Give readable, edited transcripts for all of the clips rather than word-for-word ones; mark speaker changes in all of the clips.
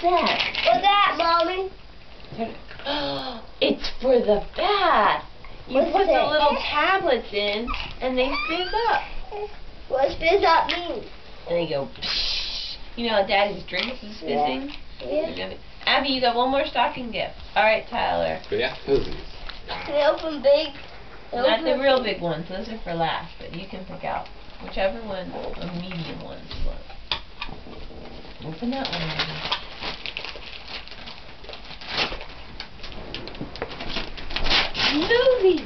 Speaker 1: What's that?
Speaker 2: What's that, Mommy?
Speaker 1: It's for the bath. You
Speaker 2: What's
Speaker 1: put the
Speaker 2: it?
Speaker 1: little tablets in, and they fizz up.
Speaker 2: What does that mean?
Speaker 1: And they go, psh. You know how Daddy's drinks is fizzing?
Speaker 2: Yeah.
Speaker 1: Abby, you got one more stocking gift. All right, Tyler.
Speaker 3: Yeah, fizzies.
Speaker 2: They open big.
Speaker 1: Not the real big ones. Those are for last, but you can pick out whichever one, the medium ones you want. Open that one, Abby. Movie.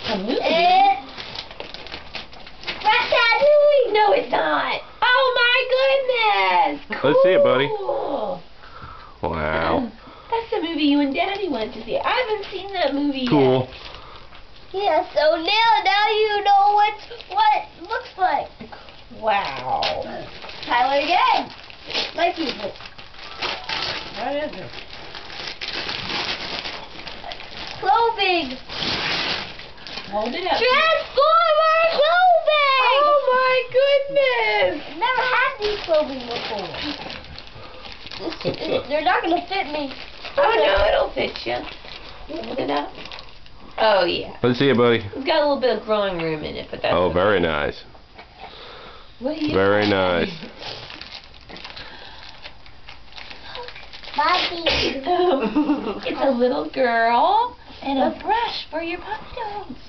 Speaker 1: A movie?
Speaker 2: Ratatouille.
Speaker 1: No, it's not. Oh my goodness! Cool.
Speaker 3: Let's see it, buddy. Wow.
Speaker 1: That's the movie you and Daddy went to see. I haven't seen that movie
Speaker 3: Cool.
Speaker 1: yet.
Speaker 2: Yeah, so now you know what it looks like.
Speaker 1: Wow.
Speaker 2: Tyler again. My people.
Speaker 1: What is it?
Speaker 2: Clothing.
Speaker 1: Hold it up.
Speaker 2: Transformer clothing.
Speaker 1: Oh my goodness!
Speaker 2: Never had these clothing before. They're not gonna fit me.
Speaker 1: Oh no, it'll fit you. Hold it up. Oh yeah.
Speaker 3: Let's see it, buddy.
Speaker 1: It's got a little bit of growing room in it, but that's
Speaker 3: Oh,
Speaker 1: okay.
Speaker 3: very nice.
Speaker 1: What do you
Speaker 3: Very nice.
Speaker 2: Bobby.
Speaker 1: It's a little girl and a brush for your puppy dogs.